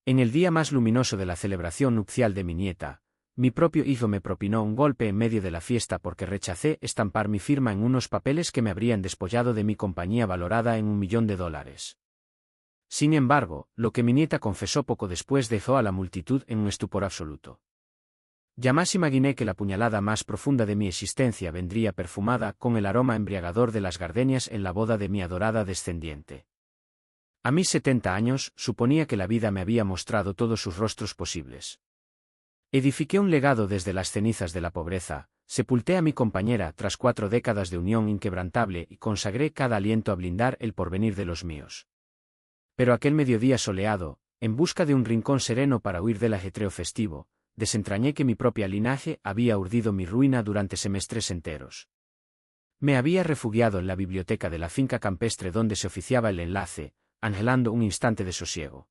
En el día más luminoso de la celebración nupcial de mi nieta, mi propio hijo me propinó un golpe en medio de la fiesta porque rechacé estampar mi firma en unos papeles que me habrían despollado de mi compañía valorada en $1.000.000. Sin embargo, lo que mi nieta confesó poco después dejó a la multitud en un estupor absoluto. Jamás imaginé que la puñalada más profunda de mi existencia vendría perfumada con el aroma embriagador de las gardenias en la boda de mi adorada descendiente. A mis 70 años, suponía que la vida me había mostrado todos sus rostros posibles. Edifiqué un legado desde las cenizas de la pobreza, sepulté a mi compañera tras 4 décadas de unión inquebrantable y consagré cada aliento a blindar el porvenir de los míos. Pero aquel mediodía soleado, en busca de un rincón sereno para huir del ajetreo festivo, desentrañé que mi propia linaje había urdido mi ruina durante semestres enteros. Me había refugiado en la biblioteca de la finca campestre donde se oficiaba el enlace, anhelando un instante de sosiego.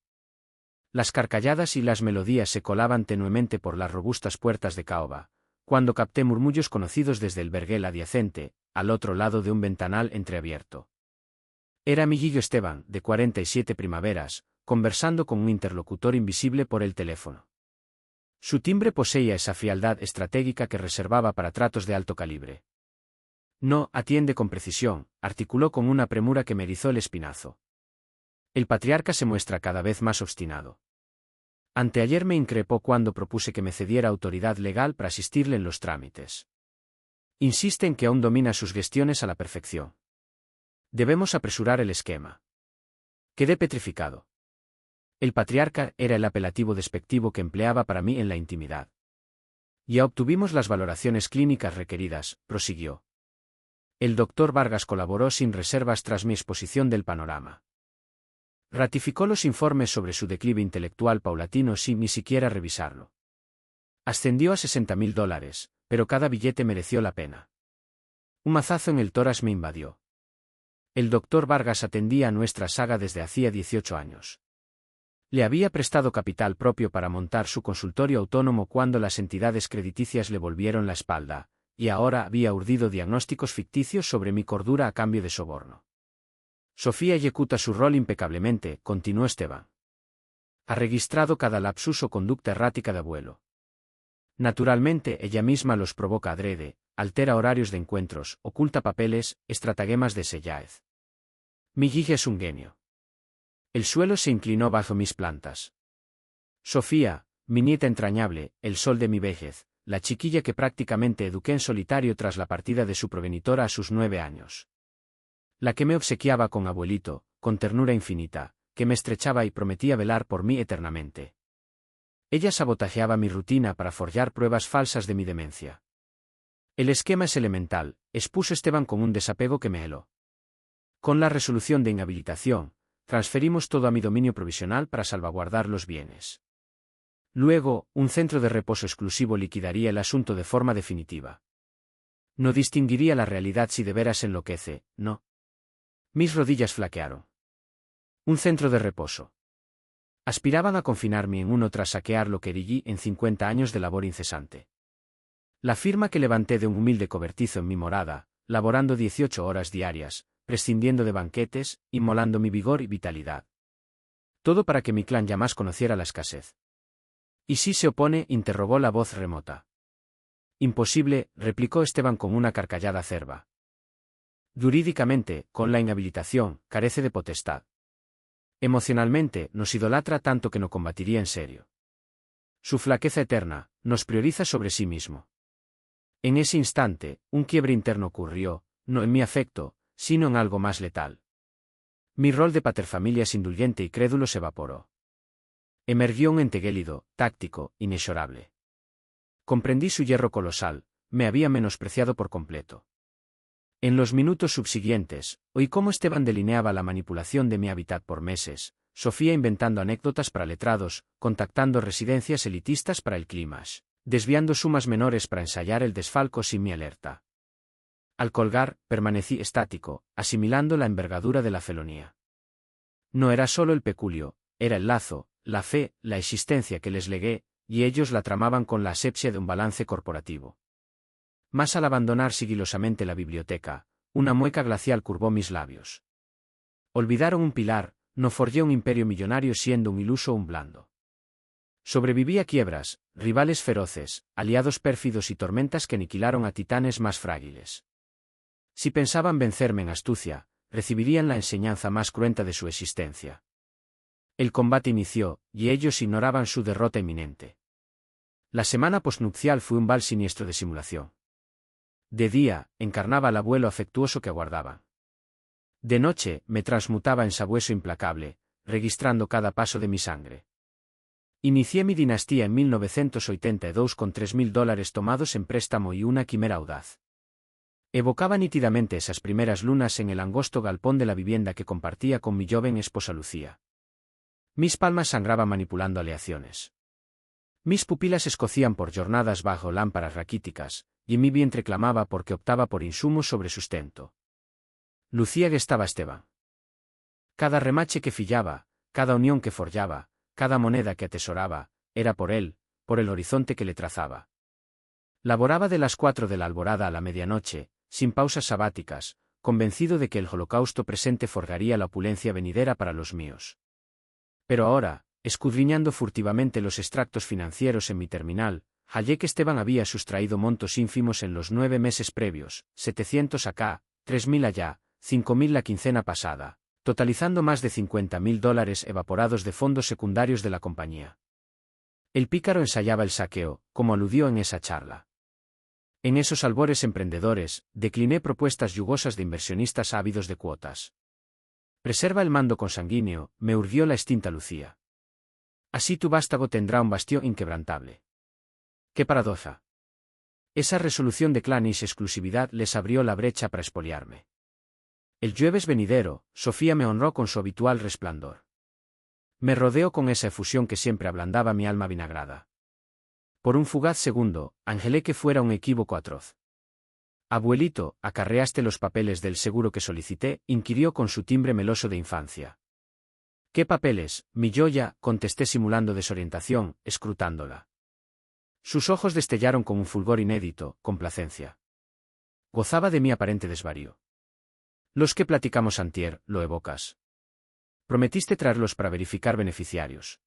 Las carcalladas y las melodías se colaban tenuemente por las robustas puertas de caoba, cuando capté murmullos conocidos desde el verguel adyacente, al otro lado de un ventanal entreabierto. Era mi Guillo Esteban, de 47 primaveras, conversando con un interlocutor invisible por el teléfono. Su timbre poseía esa frialdad estratégica que reservaba para tratos de alto calibre. No, atiende con precisión, articuló con una premura que me erizó el espinazo. El patriarca se muestra cada vez más obstinado. Anteayer me increpó cuando propuse que me cediera autoridad legal para asistirle en los trámites. Insiste en que aún domina sus gestiones a la perfección. Debemos apresurar el esquema. Quedé petrificado. El patriarca era el apelativo despectivo que empleaba para mí en la intimidad. Ya obtuvimos las valoraciones clínicas requeridas, prosiguió. El doctor Vargas colaboró sin reservas tras mi exposición del panorama. Ratificó los informes sobre su declive intelectual paulatino sin ni siquiera revisarlo. Ascendió a $60.000, pero cada billete mereció la pena. Un mazazo en el tórax me invadió. El doctor Vargas atendía a nuestra saga desde hacía 18 años. Le había prestado capital propio para montar su consultorio autónomo cuando las entidades crediticias le volvieron la espalda, y ahora había urdido diagnósticos ficticios sobre mi cordura a cambio de soborno. Sofía ejecuta su rol impecablemente, continuó Esteban. Ha registrado cada lapsus o conducta errática de abuelo. Naturalmente, ella misma los provoca adrede, altera horarios de encuentros, oculta papeles, estratagemas de Selláez. Mi guija es un genio. El suelo se inclinó bajo mis plantas. Sofía, mi nieta entrañable, el sol de mi vejez, la chiquilla que prácticamente eduqué en solitario tras la partida de su progenitora a sus 9 años. La que me obsequiaba con abuelito, con ternura infinita, que me estrechaba y prometía velar por mí eternamente. Ella sabotajeaba mi rutina para forjar pruebas falsas de mi demencia. El esquema es elemental, expuso Esteban con un desapego que me heló. Con la resolución de inhabilitación, transferimos todo a mi dominio provisional para salvaguardar los bienes. Luego, un centro de reposo exclusivo liquidaría el asunto de forma definitiva. No distinguiría la realidad si de veras enloquece, no. Mis rodillas flaquearon. Un centro de reposo. Aspiraban a confinarme en uno tras saquear lo que erigí en 50 años de labor incesante. La firma que levanté de un humilde cobertizo en mi morada, laborando 18 horas diarias, prescindiendo de banquetes, inmolando mi vigor y vitalidad. Todo para que mi clan jamás conociera la escasez. ¿Y si se opone?, interrogó la voz remota. Imposible, replicó Esteban con una carcajada acerba. Jurídicamente, con la inhabilitación, carece de potestad. Emocionalmente, nos idolatra tanto que no combatiría en serio. Su flaqueza eterna, nos prioriza sobre sí mismo. En ese instante, un quiebre interno ocurrió, no en mi afecto, sino en algo más letal. Mi rol de paterfamilias indulgente y crédulo se evaporó. Emergió un ente gélido, táctico, inexorable. Comprendí su hierro colosal, me había menospreciado por completo. En los minutos subsiguientes, oí cómo Esteban delineaba la manipulación de mi hábitat por meses, Sofía inventando anécdotas para letrados, contactando residencias elitistas para el clímax, desviando sumas menores para ensayar el desfalco sin mi alerta. Al colgar, permanecí estático, asimilando la envergadura de la felonía. No era solo el peculio, era el lazo, la fe, la existencia que les legué, y ellos la tramaban con la asepsia de un balance corporativo. Mas al abandonar sigilosamente la biblioteca, una mueca glacial curvó mis labios. Olvidaron un pilar, no forjé un imperio millonario siendo un iluso o un blando. Sobreviví a quiebras, rivales feroces, aliados pérfidos y tormentas que aniquilaron a titanes más frágiles. Si pensaban vencerme en astucia, recibirían la enseñanza más cruenta de su existencia. El combate inició, y ellos ignoraban su derrota inminente. La semana postnupcial fue un vals siniestro de simulación. De día, encarnaba al abuelo afectuoso que aguardaba. De noche, me transmutaba en sabueso implacable, registrando cada paso de mi sangre. Inicié mi dinastía en 1982 con $3.000 tomados en préstamo y una quimera audaz. Evocaba nítidamente esas primeras lunas en el angosto galpón de la vivienda que compartía con mi joven esposa Lucía. Mis palmas sangraban manipulando aleaciones. Mis pupilas escocían por jornadas bajo lámparas raquíticas, y mi vientre clamaba porque optaba por insumos sobre sustento. Lucía gestaba Esteban. Cada remache que fillaba, cada unión que forjaba, cada moneda que atesoraba, era por él, por el horizonte que le trazaba. Laboraba de las 4 de la alborada a la medianoche, sin pausas sabáticas, convencido de que el holocausto presente forjaría la opulencia venidera para los míos. Pero ahora, escudriñando furtivamente los extractos financieros en mi terminal, hallé que Esteban había sustraído montos ínfimos en los 9 meses previos, 700 acá, 3.000 allá, 5.000 la quincena pasada, totalizando más de $50.000 evaporados de fondos secundarios de la compañía. El pícaro ensayaba el saqueo, como aludió en esa charla. En esos albores emprendedores, decliné propuestas yugosas de inversionistas ávidos de cuotas. Preserva el mando consanguíneo, me urgió la extinta Lucía. Así tu vástago tendrá un bastión inquebrantable. ¡Qué paradoja! Esa resolución de clanis exclusividad les abrió la brecha para expoliarme. El jueves venidero, Sofía me honró con su habitual resplandor. Me rodeó con esa efusión que siempre ablandaba mi alma vinagrada. Por un fugaz segundo, anhelé que fuera un equívoco atroz. Abuelito, ¿acarreaste los papeles del seguro que solicité?, inquirió con su timbre meloso de infancia. ¿Qué papeles, mi joya?, contesté simulando desorientación, escrutándola. Sus ojos destellaron con un fulgor inédito, complacencia. Gozaba de mi aparente desvarío. Los que platicamos antier, lo evocas. Prometiste traerlos para verificar beneficiarios.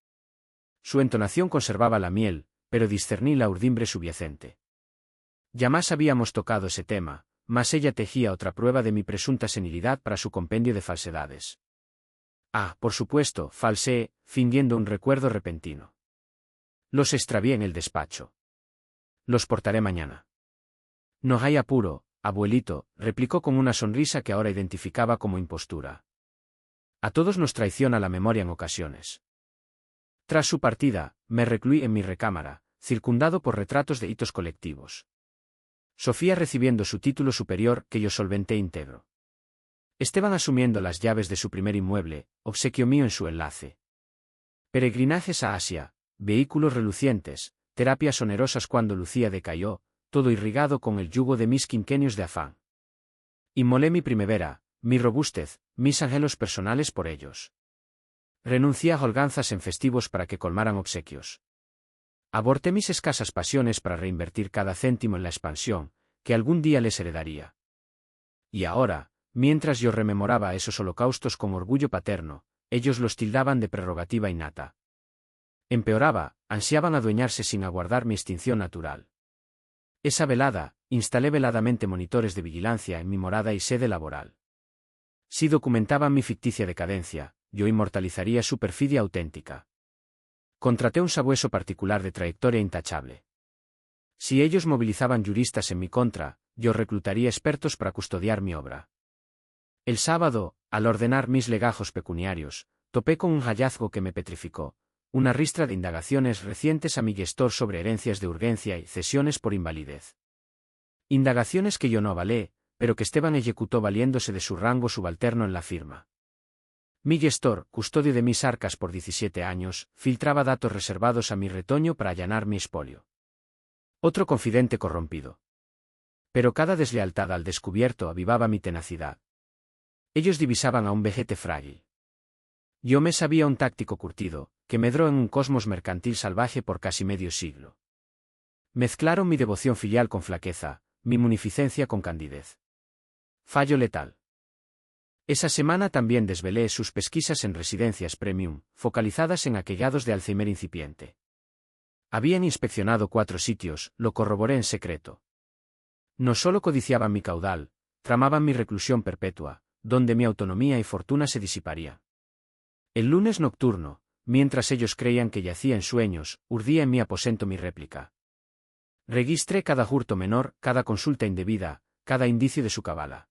Su entonación conservaba la miel, pero discerní la urdimbre subyacente. Jamás habíamos tocado ese tema, mas ella tejía otra prueba de mi presunta senilidad para su compendio de falsedades. Ah, por supuesto, falseé, fingiendo un recuerdo repentino. Los extravié en el despacho. Los portaré mañana. No hay apuro, abuelito, replicó con una sonrisa que ahora identificaba como impostura. A todos nos traiciona la memoria en ocasiones. Tras su partida, me recluí en mi recámara, circundado por retratos de hitos colectivos. Sofía recibiendo su título superior que yo solventé íntegro. Esteban asumiendo las llaves de su primer inmueble, obsequio mío en su enlace. Peregrinajes a Asia, vehículos relucientes, terapias onerosas cuando Lucía decayó, todo irrigado con el yugo de mis quinquenios de afán. Inmolé mi primavera, mi robustez, mis anhelos personales por ellos. Renuncié a holganzas en festivos para que colmaran obsequios. Aborté mis escasas pasiones para reinvertir cada céntimo en la expansión, que algún día les heredaría. Y ahora, mientras yo rememoraba esos holocaustos con orgullo paterno, ellos los tildaban de prerrogativa innata. Empeoraba, ansiaban adueñarse sin aguardar mi extinción natural. Esa velada, instalé veladamente monitores de vigilancia en mi morada y sede laboral. Si documentaban mi ficticia decadencia, yo inmortalizaría su perfidia auténtica. Contraté un sabueso particular de trayectoria intachable. Si ellos movilizaban juristas en mi contra, yo reclutaría expertos para custodiar mi obra. El sábado, al ordenar mis legajos pecuniarios, topé con un hallazgo que me petrificó, una ristra de indagaciones recientes a mi gestor sobre herencias de urgencia y cesiones por invalidez. Indagaciones que yo no avalé, pero que Esteban ejecutó valiéndose de su rango subalterno en la firma. Mi gestor, custodio de mis arcas por 17 años, filtraba datos reservados a mi retoño para allanar mi expolio. Otro confidente corrompido. Pero cada deslealtad al descubierto avivaba mi tenacidad. Ellos divisaban a un vejete frágil. Yo me sabía un táctico curtido, que medró en un cosmos mercantil salvaje por casi medio siglo. Mezclaron mi devoción filial con flaqueza, mi munificencia con candidez. Fallo letal. Esa semana también desvelé sus pesquisas en residencias premium, focalizadas en aquejados de Alzheimer incipiente. Habían inspeccionado 4 sitios, lo corroboré en secreto. No solo codiciaban mi caudal, tramaban mi reclusión perpetua, donde mi autonomía y fortuna se disiparía. El lunes nocturno, mientras ellos creían que yacía en sueños, urdía en mi aposento mi réplica. Registré cada hurto menor, cada consulta indebida, cada indicio de su cabala.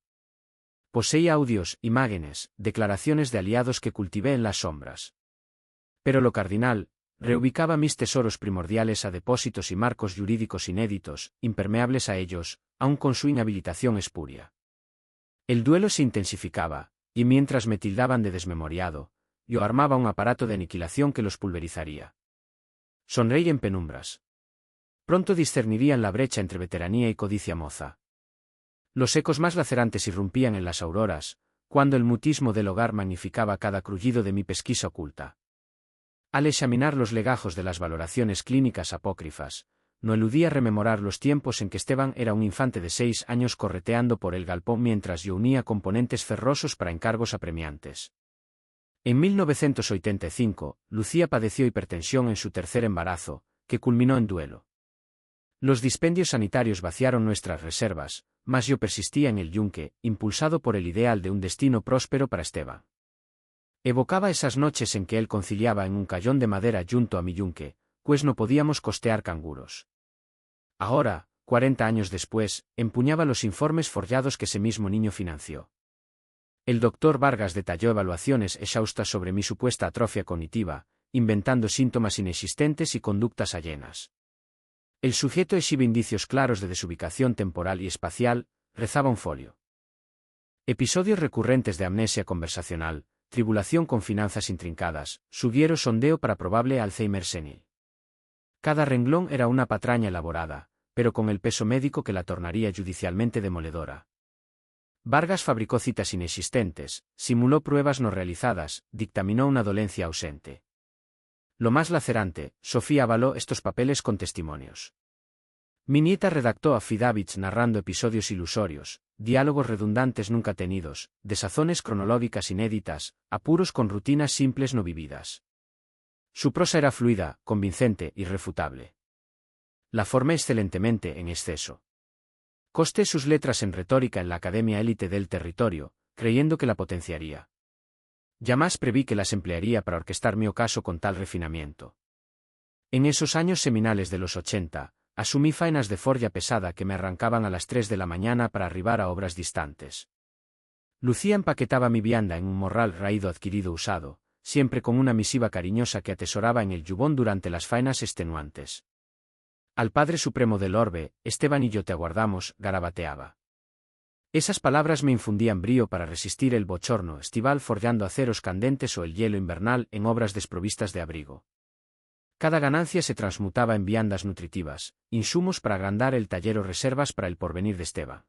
Poseía audios, imágenes, declaraciones de aliados que cultivé en las sombras. Pero lo cardinal, reubicaba mis tesoros primordiales a depósitos y marcos jurídicos inéditos, impermeables a ellos, aun con su inhabilitación espuria. El duelo se intensificaba, y mientras me tildaban de desmemoriado, yo armaba un aparato de aniquilación que los pulverizaría. Sonreí en penumbras. Pronto discernirían la brecha entre veteranía y codicia moza. Los ecos más lacerantes irrumpían en las auroras, cuando el mutismo del hogar magnificaba cada crullido de mi pesquisa oculta. Al examinar los legajos de las valoraciones clínicas apócrifas, no eludía rememorar los tiempos en que Esteban era un infante de 6 años correteando por el galpón mientras yo unía componentes ferrosos para encargos apremiantes. En 1985, Lucía padeció hipertensión en su tercer embarazo, que culminó en duelo. Los dispendios sanitarios vaciaron nuestras reservas, mas yo persistía en el yunque, impulsado por el ideal de un destino próspero para Esteban. Evocaba esas noches en que él conciliaba en un cayón de madera junto a mi yunque, pues no podíamos costear canguros. Ahora, 40 años después, empuñaba los informes forjados que ese mismo niño financió. El doctor Vargas detalló evaluaciones exhaustas sobre mi supuesta atrofia cognitiva, inventando síntomas inexistentes y conductas allenas. El sujeto exhibe indicios claros de desubicación temporal y espacial, rezaba un folio. Episodios recurrentes de amnesia conversacional, tribulación con finanzas intrincadas, sugiero sondeo para probable Alzheimer senil. Cada renglón era una patraña elaborada, pero con el peso médico que la tornaría judicialmente demoledora. Vargas fabricó citas inexistentes, simuló pruebas no realizadas, dictaminó una dolencia ausente. Lo más lacerante, Sofía avaló estos papeles con testimonios. Mi nieta redactó affidavits narrando episodios ilusorios, diálogos redundantes nunca tenidos, desazones cronológicas inéditas, apuros con rutinas simples no vividas. Su prosa era fluida, convincente, irrefutable. La formé excelentemente en exceso. Costé sus letras en retórica en la academia élite del territorio, creyendo que la potenciaría. Jamás preví que las emplearía para orquestar mi ocaso con tal refinamiento. En esos años seminales de los 80, asumí faenas de forja pesada que me arrancaban a las 3 de la mañana para arribar a obras distantes. Lucía empaquetaba mi vianda en un morral raído adquirido usado, siempre con una misiva cariñosa que atesoraba en el yubón durante las faenas extenuantes. Al Padre Supremo del Orbe, Esteban y yo te aguardamos, garabateaba. Esas palabras me infundían brío para resistir el bochorno estival forjando aceros candentes o el hielo invernal en obras desprovistas de abrigo. Cada ganancia se transmutaba en viandas nutritivas, insumos para agrandar el taller o reservas para el porvenir de Esteban.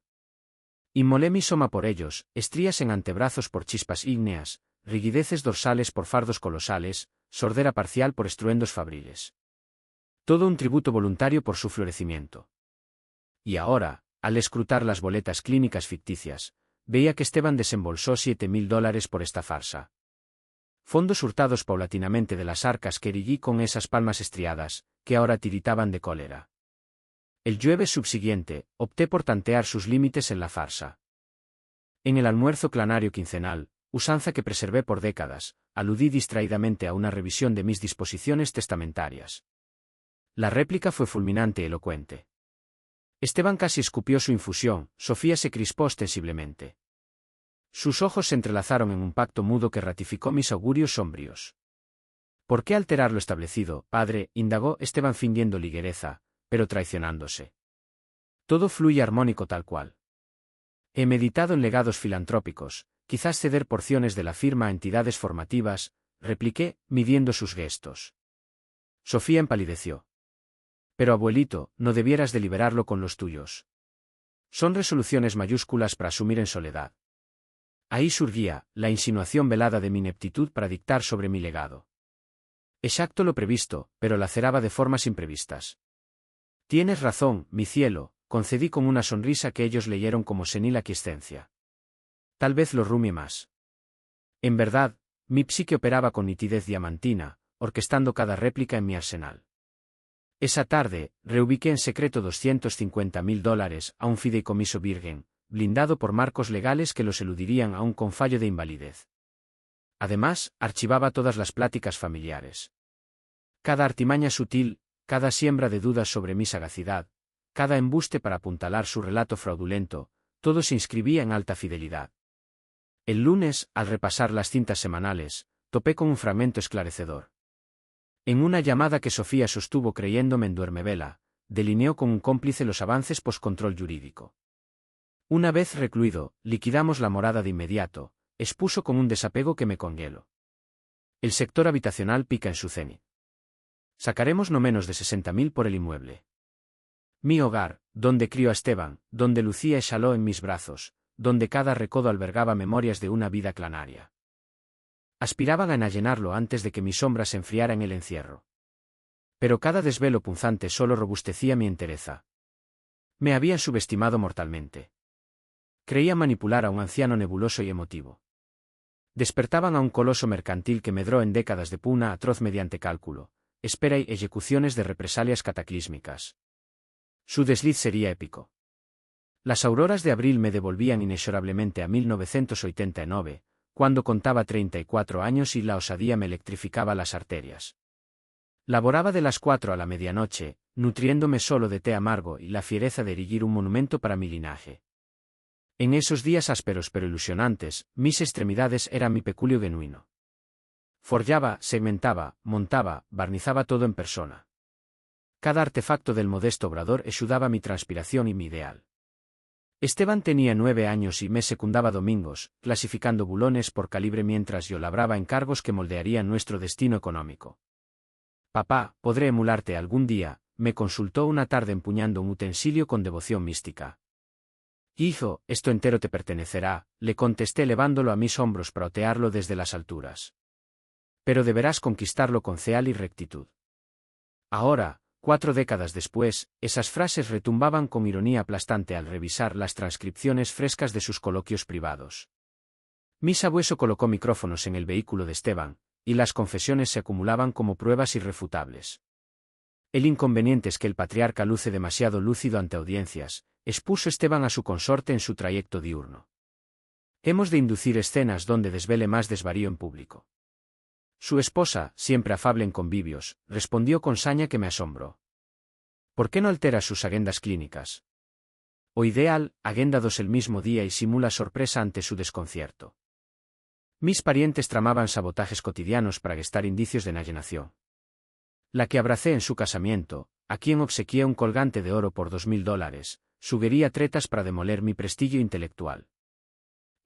Inmolé mi soma por ellos, estrías en antebrazos por chispas ígneas, rigideces dorsales por fardos colosales, sordera parcial por estruendos fabriles. Todo un tributo voluntario por su florecimiento. Y ahora, al escrutar las boletas clínicas ficticias, veía que Esteban desembolsó $7.000 por esta farsa. Fondos hurtados paulatinamente de las arcas que erigí con esas palmas estriadas, que ahora tiritaban de cólera. El jueves subsiguiente, opté por tantear sus límites en la farsa. En el almuerzo clanario quincenal, usanza que preservé por décadas, aludí distraídamente a una revisión de mis disposiciones testamentarias. La réplica fue fulminante y elocuente. Esteban casi escupió su infusión, Sofía se crispó ostensiblemente. Sus ojos se entrelazaron en un pacto mudo que ratificó mis augurios sombríos. ¿Por qué alterar lo establecido, padre?, indagó Esteban fingiendo ligereza, pero traicionándose. Todo fluye armónico tal cual. He meditado en legados filantrópicos, quizás ceder porciones de la firma a entidades formativas, repliqué, midiendo sus gestos. Sofía empalideció. Pero abuelito, no debieras deliberarlo con los tuyos. Son resoluciones mayúsculas para asumir en soledad. Ahí surgía la insinuación velada de mi ineptitud para dictar sobre mi legado. Exacto lo previsto, pero laceraba de formas imprevistas. Tienes razón, mi cielo, concedí con una sonrisa que ellos leyeron como senil aquiescencia. Tal vez lo rumie más. En verdad, mi psique operaba con nitidez diamantina, orquestando cada réplica en mi arsenal. Esa tarde, reubiqué en secreto $250.000 a un fideicomiso virgen, blindado por marcos legales que los eludirían aún con fallo de invalidez. Además, archivaba todas las pláticas familiares. Cada artimaña sutil, cada siembra de dudas sobre mi sagacidad, cada embuste para apuntalar su relato fraudulento, todo se inscribía en alta fidelidad. El lunes, al repasar las cintas semanales, topé con un fragmento esclarecedor. En una llamada que Sofía sostuvo creyéndome en duermevela, delineó con un cómplice los avances post-control jurídico. Una vez recluido, liquidamos la morada de inmediato, expuso con un desapego que me conhielo. El sector habitacional pica en su cenit. Sacaremos no menos de 60.000 por el inmueble. Mi hogar, donde crió a Esteban, donde Lucía exhaló en mis brazos, donde cada recodo albergaba memorias de una vida clanaria. Aspiraban a enallenarlo antes de que mi sombra se enfriara en el encierro. Pero cada desvelo punzante solo robustecía mi entereza. Me habían subestimado mortalmente. Creía manipular a un anciano nebuloso y emotivo. Despertaban a un coloso mercantil que medró en décadas de pugna atroz mediante cálculo, espera y ejecuciones de represalias cataclísmicas. Su desliz sería épico. Las auroras de abril me devolvían inexorablemente a 1989, cuando contaba 34 años y la osadía me electrificaba las arterias. Laboraba de las 4 a la medianoche, nutriéndome solo de té amargo y la fiereza de erigir un monumento para mi linaje. En esos días ásperos pero ilusionantes, mis extremidades eran mi peculio genuino. Forjaba, segmentaba, montaba, barnizaba todo en persona. Cada artefacto del modesto obrador exudaba mi transpiración y mi ideal. Esteban tenía 9 años y me secundaba domingos, clasificando bulones por calibre mientras yo labraba encargos que moldearían nuestro destino económico. Papá, ¿podré emularte algún día?, me consultó una tarde empuñando un utensilio con devoción mística. Hijo, esto entero te pertenecerá, le contesté elevándolo a mis hombros para otearlo desde las alturas. Pero deberás conquistarlo con ceal y rectitud. Ahora, 4 décadas después, esas frases retumbaban con ironía aplastante al revisar las transcripciones frescas de sus coloquios privados. Mi sabueso colocó micrófonos en el vehículo de Esteban, y las confesiones se acumulaban como pruebas irrefutables. El inconveniente es que el patriarca luce demasiado lúcido ante audiencias, expuso Esteban a su consorte en su trayecto diurno. Hemos de inducir escenas donde desvele más desvarío en público. Su esposa, siempre afable en convivios, respondió con saña que me asombró. ¿Por qué no altera sus agendas clínicas? O ideal, agenda 2 el mismo día y simula sorpresa ante su desconcierto. Mis parientes tramaban sabotajes cotidianos para gestar indicios de enajenación. La que abracé en su casamiento, a quien obsequié un colgante de oro por $2.000, sugería tretas para demoler mi prestigio intelectual.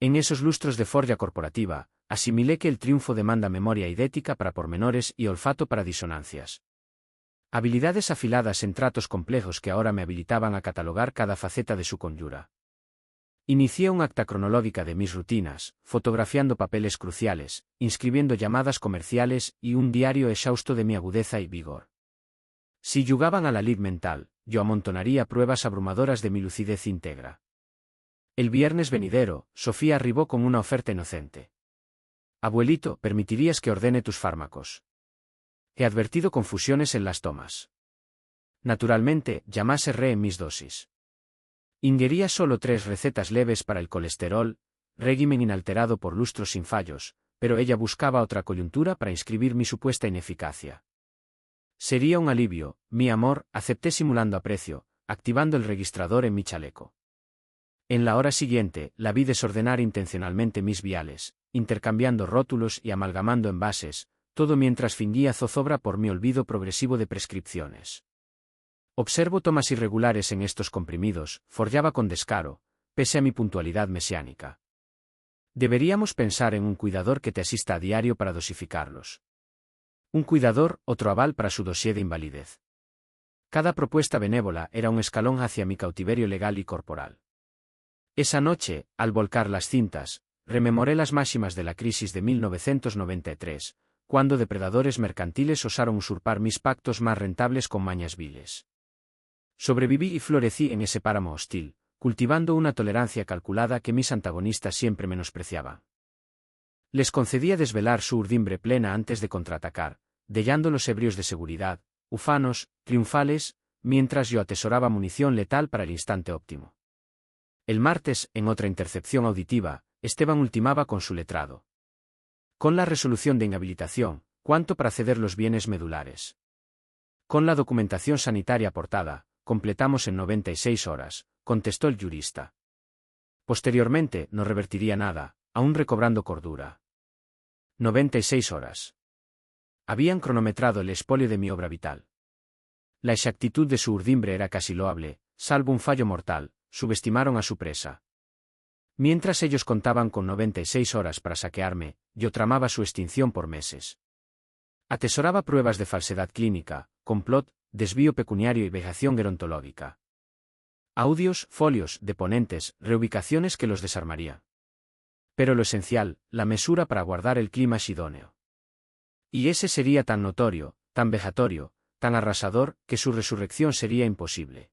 En esos lustros de forja corporativa, asimilé que el triunfo demanda memoria idética para pormenores y olfato para disonancias. Habilidades afiladas en tratos complejos que ahora me habilitaban a catalogar cada faceta de su conyura. Inicié un acta cronológica de mis rutinas, fotografiando papeles cruciales, inscribiendo llamadas comerciales y un diario exhausto de mi agudeza y vigor. Si yugaban a la lid mental, yo amontonaría pruebas abrumadoras de mi lucidez íntegra. El viernes venidero, Sofía arribó con una oferta inocente. Abuelito, ¿permitirías que ordene tus fármacos? He advertido confusiones en las tomas. Naturalmente, jamás erré en mis dosis. Ingería solo 3 recetas leves para el colesterol, régimen inalterado por lustros sin fallos, pero ella buscaba otra coyuntura para inscribir mi supuesta ineficacia. Sería un alivio, mi amor, acepté simulando aprecio, activando el registrador en mi chaleco. En la hora siguiente, la vi desordenar intencionalmente mis viales, intercambiando rótulos y amalgamando envases, todo mientras fingía zozobra por mi olvido progresivo de prescripciones. Observo tomas irregulares en estos comprimidos, forjaba con descaro, pese a mi puntualidad mesiánica. Deberíamos pensar en un cuidador que te asista a diario para dosificarlos. Un cuidador, otro aval para su dossier de invalidez. Cada propuesta benévola era un escalón hacia mi cautiverio legal y corporal. Esa noche, al volcar las cintas, rememoré las máximas de la crisis de 1993, cuando depredadores mercantiles osaron usurpar mis pactos más rentables con mañas viles. Sobreviví y florecí en ese páramo hostil, cultivando una tolerancia calculada que mis antagonistas siempre menospreciaban. Les concedía desvelar su urdimbre plena antes de contraatacar, dellando los ebrios de seguridad, ufanos, triunfales, mientras yo atesoraba munición letal para el instante óptimo. El martes, en otra intercepción auditiva, Esteban ultimaba con su letrado. Con la resolución de inhabilitación, ¿cuánto para ceder los bienes medulares? Con la documentación sanitaria aportada, completamos en 96 horas, contestó el jurista. Posteriormente, no revertiría nada, aún recobrando cordura. 96 horas. Habían cronometrado el expolio de mi obra vital. La exactitud de su urdimbre era casi loable, salvo un fallo mortal, subestimaron a su presa. Mientras ellos contaban con 96 horas para saquearme, yo tramaba su extinción por meses. Atesoraba pruebas de falsedad clínica, complot, desvío pecuniario y vejación gerontológica. Audios, folios, deponentes, reubicaciones que los desarmaría. Pero lo esencial, la mesura para guardar el clima idóneo. Y ese sería tan notorio, tan vejatorio, tan arrasador, que su resurrección sería imposible.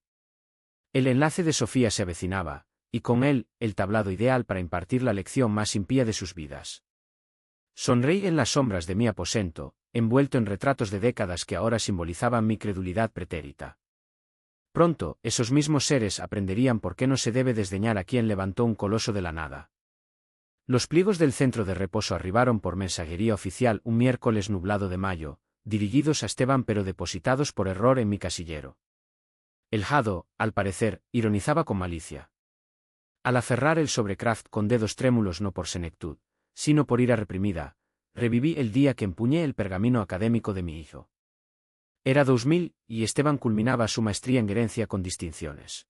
El enlace de Sofía se avecinaba, y con él, el tablado ideal para impartir la lección más impía de sus vidas. Sonreí en las sombras de mi aposento, envuelto en retratos de décadas que ahora simbolizaban mi credulidad pretérita. Pronto, esos mismos seres aprenderían por qué no se debe desdeñar a quien levantó un coloso de la nada. Los pliegos del centro de reposo arribaron por mensajería oficial un miércoles nublado de mayo, dirigidos a Esteban pero depositados por error en mi casillero. El jado, al parecer, ironizaba con malicia. Al aferrar el sobrecraft con dedos trémulos no por senectud, sino por ira reprimida, reviví el día que empuñé el pergamino académico de mi hijo. Era 2000, y Esteban culminaba su maestría en gerencia con distinciones.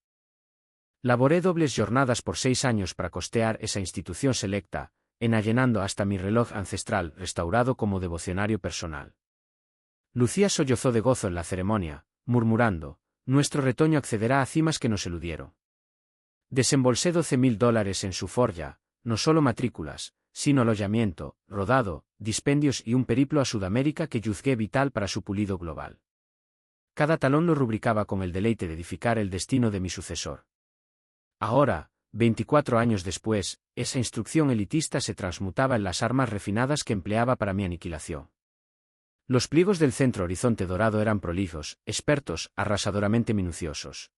Laboré dobles jornadas por 6 años para costear esa institución selecta, enallenando hasta mi reloj ancestral restaurado como devocionario personal. Lucía sollozó de gozo en la ceremonia, murmurando, nuestro retoño accederá a cimas que nos eludieron. Desembolsé $12.000 en su forja, no solo matrículas, sino alojamiento, rodado, dispendios y un periplo a Sudamérica que juzgué vital para su pulido global. Cada talón lo rubricaba con el deleite de edificar el destino de mi sucesor. Ahora, 24 años después, esa instrucción elitista se transmutaba en las armas refinadas que empleaba para mi aniquilación. Los pliegos del centro horizonte dorado eran prolijos, expertos, arrasadoramente minuciosos.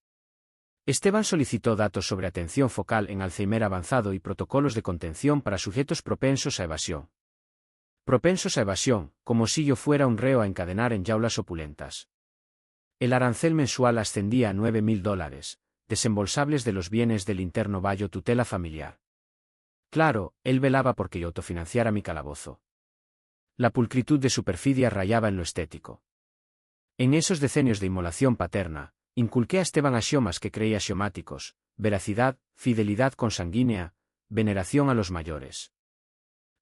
Esteban solicitó datos sobre atención focal en Alzheimer avanzado y protocolos de contención para sujetos propensos a evasión. Propensos a evasión, como si yo fuera un reo a encadenar en jaulas opulentas. El arancel mensual ascendía a $9.000, desembolsables de los bienes del interno Bayo tutela familiar. Claro, él velaba porque yo autofinanciara mi calabozo. La pulcritud de su perfidia rayaba en lo estético. En esos decenios de inmolación paterna, inculqué a Esteban axiomas que creía axiomáticos: veracidad, fidelidad consanguínea, veneración a los mayores.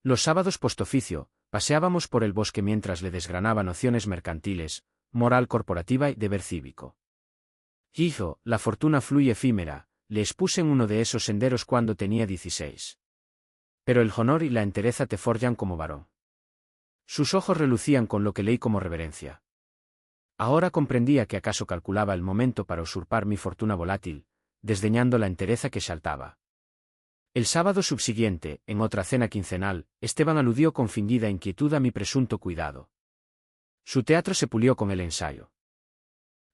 Los sábados postoficio, paseábamos por el bosque mientras le desgranaba nociones mercantiles, moral corporativa y deber cívico. Hijo, la fortuna fluye efímera, le expuse en uno de esos senderos cuando tenía 16. Pero el honor y la entereza te forjan como varón. Sus ojos relucían con lo que leí como reverencia. Ahora comprendía que acaso calculaba el momento para usurpar mi fortuna volátil, desdeñando la entereza que saltaba. El sábado subsiguiente, en otra cena quincenal, Esteban aludió con fingida inquietud a mi presunto cuidado. Su teatro se pulió con el ensayo.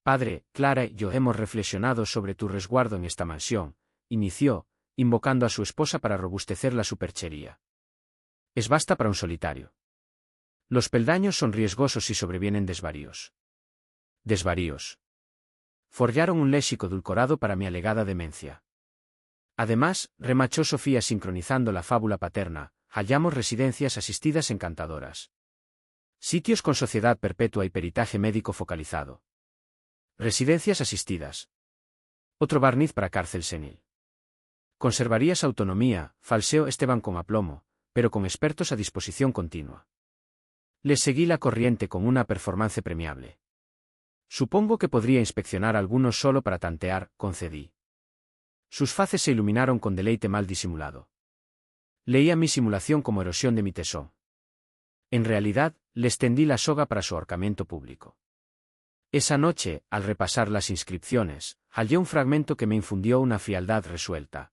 Padre, Clara y yo hemos reflexionado sobre tu resguardo en esta mansión, inició, invocando a su esposa para robustecer la superchería. Es basta para un solitario. Los peldaños son riesgosos si sobrevienen desvaríos. Desvaríos. Forjaron un léxico edulcorado para mi alegada demencia. Además, remachó Sofía sincronizando la fábula paterna, hallamos residencias asistidas encantadoras. Sitios con sociedad perpetua y peritaje médico focalizado. Residencias asistidas. Otro barniz para cárcel senil. Conservarías autonomía, falseó Esteban con aplomo, pero con expertos a disposición continua. Les seguí la corriente con una performance premiable. Supongo que podría inspeccionar algunos solo para tantear, concedí. Sus faces se iluminaron con deleite mal disimulado. Leía mi simulación como erosión de mi tesón. En realidad, les tendí la soga para su ahorcamiento público. Esa noche, al repasar las inscripciones, hallé un fragmento que me infundió una frialdad resuelta.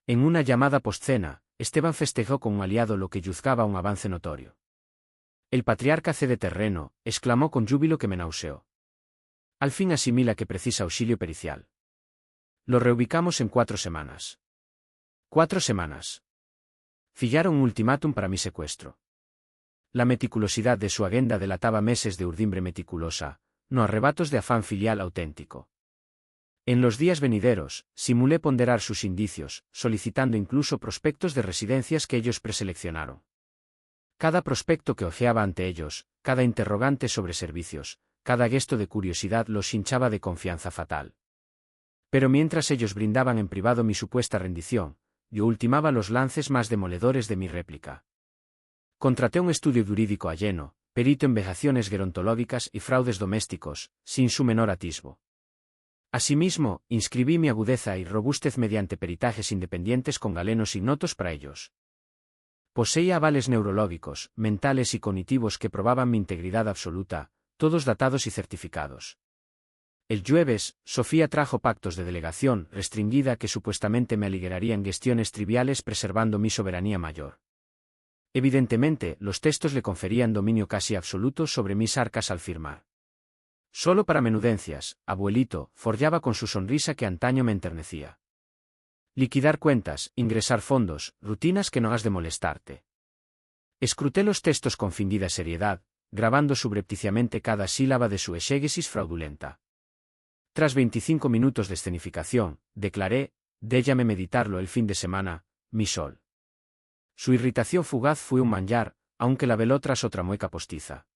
En una llamada postcena, Esteban festejó con un aliado lo que juzgaba un avance notorio. El patriarca cede terreno, exclamó con júbilo que me nauseó. Al fin asimila que precisa auxilio pericial. Lo reubicamos en 4 semanas. 4 semanas. Fillaron un ultimátum para mi secuestro. La meticulosidad de su agenda delataba meses de urdimbre meticulosa, no arrebatos de afán filial auténtico. En los días venideros, simulé ponderar sus indicios, solicitando incluso prospectos de residencias que ellos preseleccionaron. Cada prospecto que ojeaba ante ellos, cada interrogante sobre servicios, cada gesto de curiosidad los hinchaba de confianza fatal. Pero mientras ellos brindaban en privado mi supuesta rendición, yo ultimaba los lances más demoledores de mi réplica. Contraté un estudio jurídico alleno, perito en vejaciones gerontológicas y fraudes domésticos, sin su menor atisbo. Asimismo, inscribí mi agudeza y robustez mediante peritajes independientes con galenos ignotos para ellos. Poseía avales neurológicos, mentales y cognitivos que probaban mi integridad absoluta, todos datados y certificados. El jueves, Sofía trajo pactos de delegación restringida que supuestamente me aliviarían gestiones triviales preservando mi soberanía mayor. Evidentemente, los textos le conferían dominio casi absoluto sobre mis arcas al firmar. Solo para menudencias, abuelito, forjaba con su sonrisa que antaño me enternecía. Liquidar cuentas, ingresar fondos, rutinas que no has de molestarte. Escruté los textos con fingida seriedad, grabando subrepticiamente cada sílaba de su exégesis fraudulenta. Tras 25 minutos de escenificación, declaré, déjame meditarlo el fin de semana, mi sol. Su irritación fugaz fue un manjar, aunque la veló tras otra mueca postiza.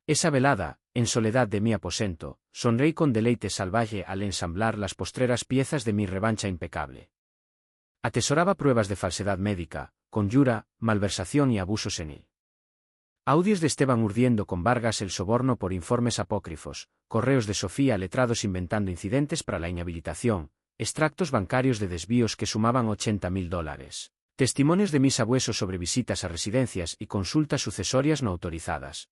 Esa velada, en soledad de mi aposento, sonreí con deleite salvaje al ensamblar las postreras piezas de mi revancha impecable. Atesoraba pruebas de falsedad médica, conjura, malversación y abuso senil. Audios de Esteban urdiendo con Vargas el soborno por informes apócrifos, correos de Sofía letrados inventando incidentes para la inhabilitación, extractos bancarios de desvíos que sumaban $80.000. Testimonios de mis abuesos sobre visitas a residencias y consultas sucesorias no autorizadas.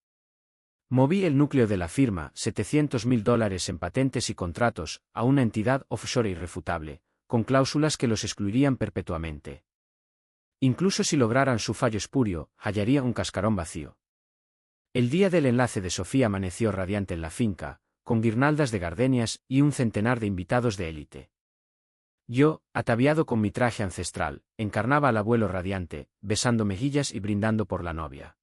Moví el núcleo de la firma, $700.000 en patentes y contratos, a una entidad offshore irrefutable, con cláusulas que los excluirían perpetuamente. Incluso si lograran su fallo espurio, hallarían un cascarón vacío. El día del enlace de Sofía amaneció radiante en la finca, con guirnaldas de gardenias y un centenar de invitados de élite. Yo, ataviado con mi traje ancestral, encarnaba al abuelo radiante, besando mejillas y brindando por la novia.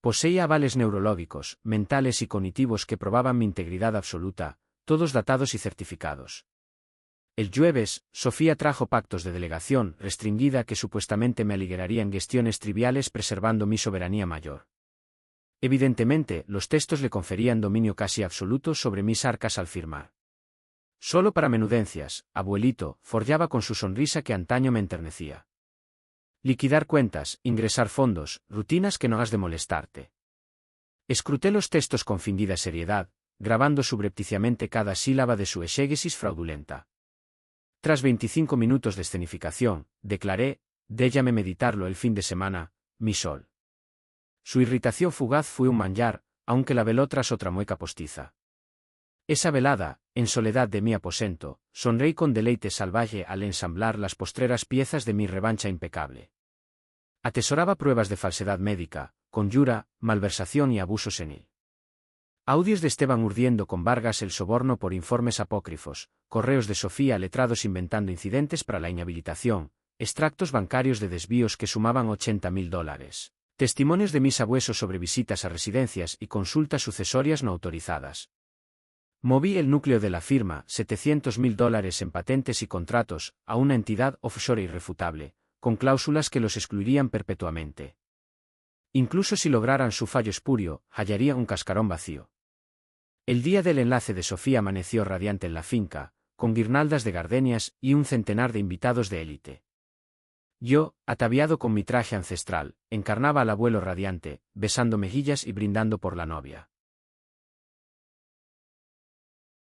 Poseía avales neurológicos, mentales y cognitivos que probaban mi integridad absoluta, todos datados y certificados. El jueves, Sofía trajo pactos de delegación restringida que supuestamente me aliviarían gestiones triviales preservando mi soberanía mayor. Evidentemente, los textos le conferían dominio casi absoluto sobre mis arcas al firmar. Solo para menudencias, abuelito, forjaba con su sonrisa que antaño me enternecía. Liquidar cuentas, ingresar fondos, rutinas que no has de molestarte. Escruté los textos con fingida seriedad, grabando subrepticiamente cada sílaba de su exégesis fraudulenta. Tras 25 minutos de escenificación, declaré, déjame meditarlo el fin de semana, mi sol. Su irritación fugaz fue un manjar, aunque la veló tras otra mueca postiza. Esa velada, en soledad de mi aposento, sonreí con deleite salvaje al ensamblar las postreras piezas de mi revancha impecable. Atesoraba pruebas de falsedad médica, conjura, malversación y abuso senil. Audios de Esteban urdiendo con Vargas el soborno por informes apócrifos, correos de Sofía letrados inventando incidentes para la inhabilitación, extractos bancarios de desvíos que sumaban $80.000. Testimonios de mis abuesos sobre visitas a residencias y consultas sucesorias no autorizadas. Moví el núcleo de la firma, $700.000 en patentes y contratos, a una entidad offshore irrefutable, con cláusulas que los excluirían perpetuamente. Incluso si lograran su fallo espurio, hallarían un cascarón vacío. El día del enlace de Sofía amaneció radiante en la finca, con guirnaldas de gardenias y un centenar de invitados de élite. Yo, ataviado con mi traje ancestral, encarnaba al abuelo radiante, besando mejillas y brindando por la novia.